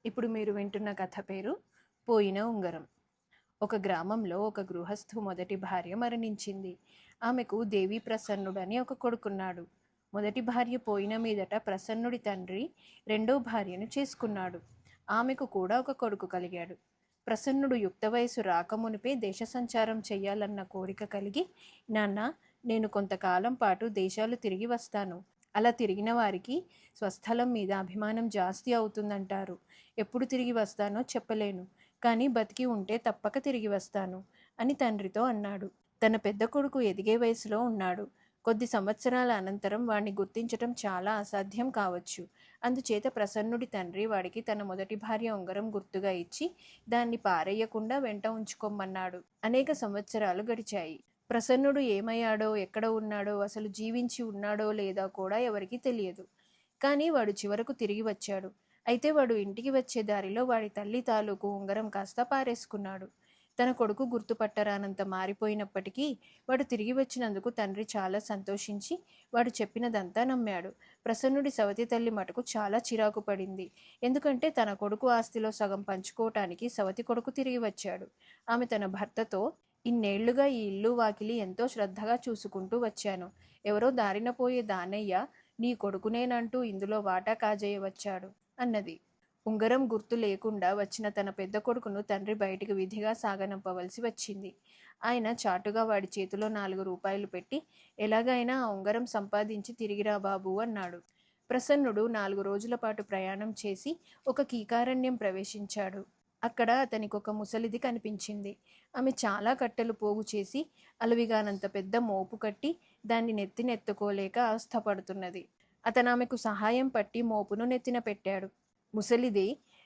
ఇప్పుడు మీరు వింటున్న కథ పేరు పోయిన ఉంగరం. ఒక గ్రామంలో ఒక గృహస్థు మొదటి భార్య మరణించింది. ఆమెకు దేవి ప్రసన్నుడని ఒక కొడుకున్నాడు. మొదటి భార్య పోయిన మీదట ప్రసన్నుడి తండ్రి రెండో భార్యను చేసుకున్నాడు. ఆమెకు కూడా ఒక కొడుకు కలిగాడు. ప్రసన్నుడు యుక్త వయసు రాకమునిపే దేశ సంచారం చెయ్యాలన్న కోరిక కలిగి, నాన్న, నేను కొంతకాలం పాటు దేశాలు తిరిగి వస్తాను. అలా తిరిగిన వారికి స్వస్థలం మీద అభిమానం జాస్తి అవుతుందంటారు. ఎప్పుడు తిరిగి వస్తానో చెప్పలేను, కానీ బతికి ఉంటే తప్పక తిరిగి వస్తాను అని తండ్రితో అన్నాడు. తన పెద్ద కొడుకు ఎదిగే వయసులో ఉన్నాడు. కొద్ది సంవత్సరాల అనంతరం వాడిని గుర్తించటం చాలా అసాధ్యం కావచ్చు. అందుచేత ప్రసన్నుడి తండ్రి వాడికి తన మొదటి భార్య ఉంగరం గుర్తుగా ఇచ్చి దాన్ని పారేయకుండా వెంట ఉంచుకోమన్నాడు. అనేక సంవత్సరాలు గడిచాయి. ప్రసన్నుడు ఏమయ్యాడో, ఎక్కడ ఉన్నాడో, అసలు జీవించి ఉన్నాడో లేదా కూడా ఎవరికీ తెలియదు. కానీ వాడు చివరకు తిరిగి వచ్చాడు. అయితే వాడు ఇంటికి వచ్చే దారిలో వాడి తల్లి తాలూకు ఉంగరం కాస్త పారేసుకున్నాడు. తన కొడుకు గుర్తుపట్టరానంత మారిపోయినప్పటికీ వాడు తిరిగి వచ్చినందుకు తండ్రి చాలా సంతోషించి వాడు చెప్పినదంతా నమ్మాడు. ప్రసన్నుడి సవతి తల్లి మటుకు చాలా చిరాకు పడింది. ఎందుకంటే తన కొడుకు ఆస్తిలో సగం పంచుకోవటానికి సవతి కొడుకు తిరిగి వచ్చాడు. ఆమె తన భర్తతో, ఇన్నేళ్లుగా ఈ ఇల్లు వాకిలి ఎంతో శ్రద్ధగా చూసుకుంటూ వచ్చాను. ఎవరో దారిన పోయే దానయ్య నీ కొడుకునేనంటూ ఇందులో వాటా కాజేయవచ్చాడు అన్నది. ఉంగరం గుర్తు లేకుండా వచ్చిన తన పెద్ద కొడుకును తండ్రి బయటికి విధిగా సాగనంపవలసి వచ్చింది. ఆయన చాటుగా వాడి చేతిలో 4 రూపాయలు పెట్టి, ఎలాగైనా ఆ ఉంగరం సంపాదించి తిరిగిరా బాబు అన్నాడు. ప్రసన్నుడు 4 రోజుల పాటు ప్రయాణం చేసి ఒక కీకారణ్యం ప్రవేశించాడు. అక్కడ అతనికి ఒక ముసలిది కనిపించింది. ఆమె చాలా కట్టెలు పోగు చేసి అలవిగానంత పెద్ద మోపు కట్టి దాన్ని నెత్తినెత్తుకోలేక అవస్థపడుతున్నది. అతను ఆమెకు సహాయం పట్టి మోపును నెత్తిన పెట్టాడు. ముసలిది,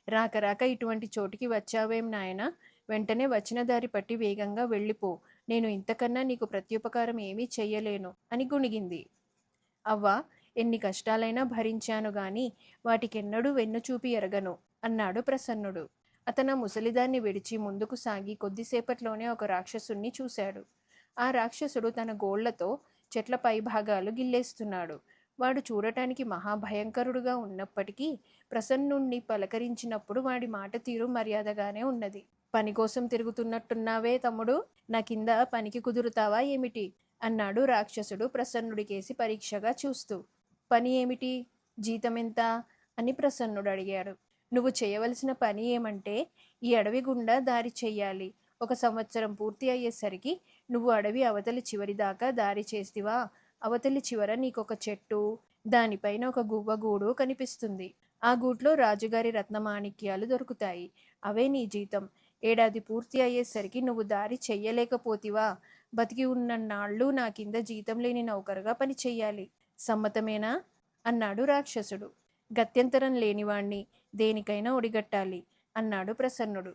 రాక రాక ఇటువంటి చోటికి వచ్చావేం నాయనా, వెంటనే వచ్చిన దారి పట్టి వేగంగా వెళ్ళిపో. నేను ఇంతకన్నా నీకు ప్రత్యుపకారం ఏమీ చెయ్యలేను అని గుణిగింది. అవ్వా, ఎన్ని కష్టాలైనా భరించాను గాని వాటికెన్నడూ వెన్నుచూపి ఎరగను అన్నాడు ప్రసన్నుడు. అతను ముసలిదాన్ని విడిచి ముందుకు సాగి కొద్దిసేపట్లోనే ఒక రాక్షసుణ్ణి చూశాడు. ఆ రాక్షసుడు తన గోళ్లతో చెట్ల పైభాగాలు గిల్లేస్తున్నాడు. వాడు చూడటానికి మహాభయంకరుడుగా ఉన్నప్పటికీ ప్రసన్నుణ్ణి పలకరించినప్పుడు వాడి మాట తీరు మర్యాదగానే ఉన్నది. పని కోసం తిరుగుతున్నట్టున్నావే తమ్ముడు, నా కింద పనికి కుదురుతావా ఏమిటి అన్నాడు రాక్షసుడు ప్రసన్నుడికేసి పరీక్షగా చూస్తూ. పని ఏమిటి, జీతమెంత అని ప్రసన్నుడు అడిగాడు. నువ్వు చేయవలసిన పని ఏమంటే ఈ అడవి గుండా దారి చెయ్యాలి. 1 సంవత్సరం పూర్తి అయ్యేసరికి నువ్వు అడవి అవతలి చివరి దాకా దారి చేస్తివా, అవతలి చివర నీకొక చెట్టు, దానిపైన ఒక గువ్వగూడు కనిపిస్తుంది. ఆ గూట్లో రాజుగారి రత్నమాణిక్యాలు దొరుకుతాయి. అవే నీ జీతం. ఏడాది పూర్తి అయ్యేసరికి నువ్వు దారి చెయ్యలేకపోతివా, బతికి ఉన్నన్నాళ్ళు నా కింద జీతం లేని నౌకరుగా పని చెయ్యాలి. సమ్మతమేనా అన్నాడు రాక్షసుడు. గత్యంతరం లేనివాణ్ణి, దేనికైనా ఒడిగట్టాలి అన్నాడు ప్రసన్నుడు.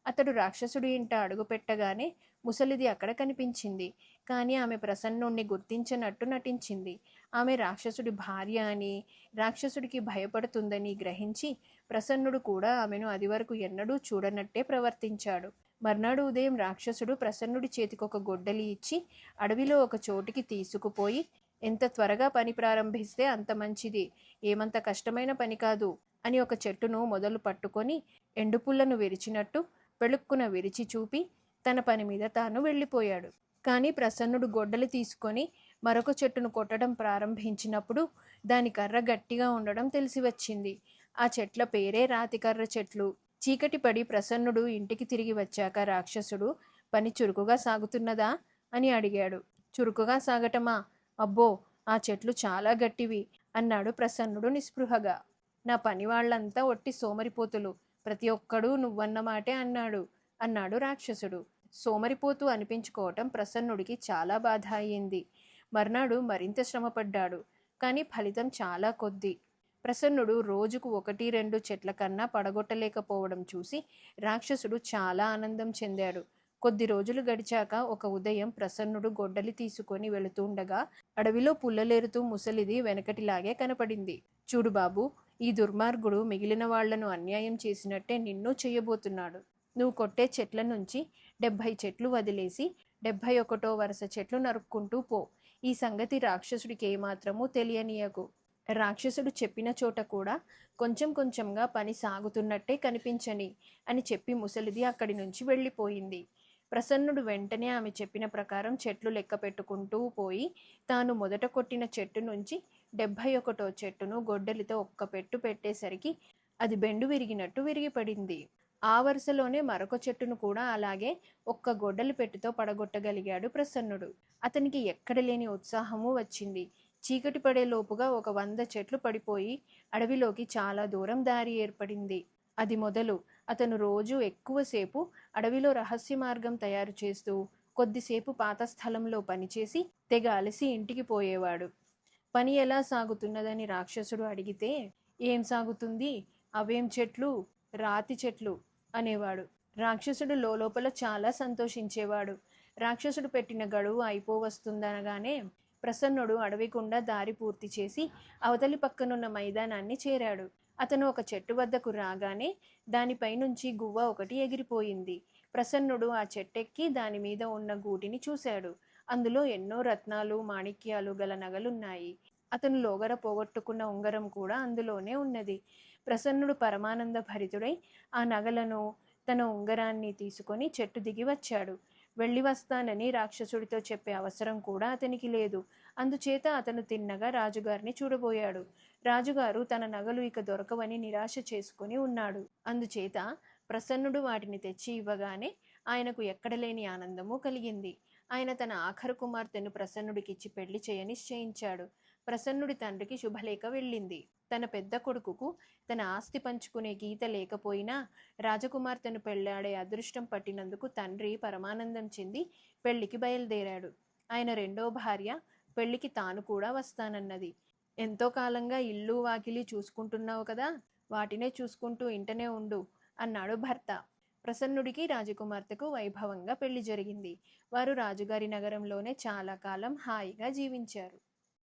అతడు రాక్షసుడి ఇంట అడుగు పెట్టగానే ముసలిది అక్కడ కనిపించింది. కానీ ఆమె ప్రసన్నుణ్ణి గుర్తించినట్టు నటించింది. ఆమె రాక్షసుడి భార్య అని, రాక్షసుడికి భయపడుతుందని గ్రహించి ప్రసన్నుడు కూడా ఆమెను అదివరకు ఎన్నడూ చూడనట్టే ప్రవర్తించాడు. మర్నాడు ఉదయం రాక్షసుడు ప్రసన్నుడి చేతికొక గొడ్డలి ఇచ్చి అడవిలో ఒక చోటికి తీసుకుపోయి, ఎంత త్వరగా పని ప్రారంభిస్తే అంత మంచిది, ఏమంత కష్టమైన పని కాదు అని ఒక చెట్టును మొదలు పట్టుకొని ఎండుపుల్లను విరిచినట్టు పెళుక్కున విరిచి చూపి తన పని మీద తాను వెళ్ళిపోయాడు. కానీ ప్రసన్నుడు గొడ్డలి తీసుకొని మరొక చెట్టును కొట్టడం ప్రారంభించినప్పుడు దాని కర్ర గట్టిగా ఉండడం తెలిసి వచ్చింది. ఆ చెట్ల పేరే రాతికర్ర చెట్లు. చీకటి పడి ప్రసన్నుడు ఇంటికి తిరిగి వచ్చాక రాక్షసుడు, పని చురుకుగా సాగుతున్నదా అని అడిగాడు. చురుకుగా సాగటమా, అబ్బో, ఆ చెట్లు చాలా గట్టివి అన్నాడు ప్రసన్నుడు నిస్పృహగా. నా పని వాళ్ళంతా ఒట్టి సోమరిపోతులు, ప్రతి ఒక్కడూ నువ్వన్నమాటే అన్నాడు రాక్షసుడు. సోమరిపోతు అనిపించుకోవటం ప్రసన్నుడికి చాలా బాధ అయ్యింది. మర్నాడు మరింత శ్రమపడ్డాడు. కానీ ఫలితం చాలా కొద్ది. ప్రసన్నుడు రోజుకు 1-2 చెట్ల కన్నా పడగొట్టలేకపోవడం చూసి రాక్షసుడు చాలా ఆనందం చెందాడు. కొద్ది రోజులు గడిచాక ఒక ఉదయం ప్రసన్నుడు గొడ్డలి తీసుకొని వెళుతుండగా అడవిలో పుల్లలేరుతూ ముసలిది వెనకటిలాగే కనపడింది. చూడు బాబు, ఈ దుర్మార్గుడు మిగిలిన వాళ్లను అన్యాయం చేసినట్టే నిన్ను చెయ్యబోతున్నాడు. నువ్వు కొట్టే చెట్ల నుంచి 70 చెట్లు వదిలేసి 71వ వరుస చెట్లు నరుక్కుంటూ పో. ఈ సంగతి రాక్షసుడికి ఏమాత్రమూ తెలియనీయకు. రాక్షసుడు చెప్పిన చోట కూడా కొంచెం కొంచెంగా పని సాగుతున్నట్టే కనిపించని అని చెప్పి ముసలిది అక్కడి నుంచి వెళ్ళిపోయింది. ప్రసన్నుడు వెంటనే ఆమె చెప్పిన ప్రకారం చెట్లు లెక్క పెట్టుకుంటూ పోయి తాను మొదట కొట్టిన చెట్టు నుంచి 71 చెట్టును గొడ్డలితో ఒక్క పెట్టు పెట్టేసరికి అది బెండు విరిగినట్టు విరిగిపడింది. ఆ వరుసలోనే మరొక చెట్టును కూడా అలాగే ఒక్క గొడ్డలి పెట్టుతో పడగొట్టగలిగాడు ప్రసన్నుడు. అతనికి ఎక్కడ లేని ఉత్సాహము వచ్చింది. చీకటి పడే లోపుగా ఒక 100 చెట్లు పడిపోయి అడవిలోకి చాలా దూరం దారి ఏర్పడింది. అది మొదలు అతను రోజు ఎక్కువసేపు అడవిలో రహస్య మార్గం తయారు చేస్తూ కొద్దిసేపు పాత స్థలంలో పనిచేసి తెగ అలసి ఇంటికి పోయేవాడు. పని ఎలా సాగుతున్నదని రాక్షసుడు అడిగితే, ఏం సాగుతుంది, అవేం చెట్లు, రాతి చెట్లు అనేవాడు. రాక్షసుడు లోపల చాలా సంతోషించేవాడు. రాక్షసుడు పెట్టిన గడువు అయిపోవస్తుందనగానే ప్రసన్నుడు అడవి గుండా దారి పూర్తి చేసి అవతలి పక్కనున్న మైదానాన్ని చేరాడు. అతను ఒక చెట్టు వద్దకు రాగానే దానిపై నుంచి గువ్వ ఒకటి ఎగిరిపోయింది. ప్రసన్నుడు ఆ చెట్టెక్కి దాని మీద ఉన్న గూటిని చూశాడు. అందులో ఎన్నో రత్నాలు మాణిక్యాలు గల నగలున్నాయి. అతను లోగర పోగొట్టుకున్న ఉంగరం కూడా అందులోనే ఉన్నది. ప్రసన్నుడు పరమానంద భరితుడై ఆ నగలను తన ఉంగరాన్ని తీసుకొని చెట్టు దిగి వచ్చాడు. వెళ్ళి వస్తానని రాక్షసుడితో చెప్పే అవసరం కూడా అతనికి లేదు. అందుచేత అతను తిన్నగా రాజుగారిని చూడబోయాడు. రాజుగారు తన నగలు ఇక దొరకవని నిరాశ చేసుకుని ఉన్నాడు. అందుచేత ప్రసన్నుడు వాటిని తెచ్చి ఇవ్వగానే ఆయనకు ఎక్కడలేని ఆనందము కలిగింది. ఆయన తన ఆఖరు కుమార్తెను ప్రసన్నుడికిచ్చి పెళ్లి నిశ్చయించాడు. ప్రసన్నుడి తండ్రికి శుభలేఖ వెళ్ళింది. తన పెద్ద కొడుకుకు తన ఆస్తి పంచుకునే గీత లేకపోయినా రాజకుమార్తెను పెళ్లాడే అదృష్టం పట్టినందుకు తండ్రి పరమానందం చెంది పెళ్లికి బయలుదేరాడు. ఆయన రెండో భార్య పెళ్లికి తాను కూడా వస్తానన్నది. ఎంతో కాలంగా ఇల్లు వాకిలి చూసుకుంటున్నావు కదా, వాటినే చూసుకుంటూ ఇంటనే ఉండు అన్నాడు భర్త. ప్రసన్నుడికి రాజకుమార్తెకు వైభవంగా పెళ్లి జరిగింది. వారు రాజుగారి నగరంలోనే చాలా కాలం హాయిగా జీవించారు.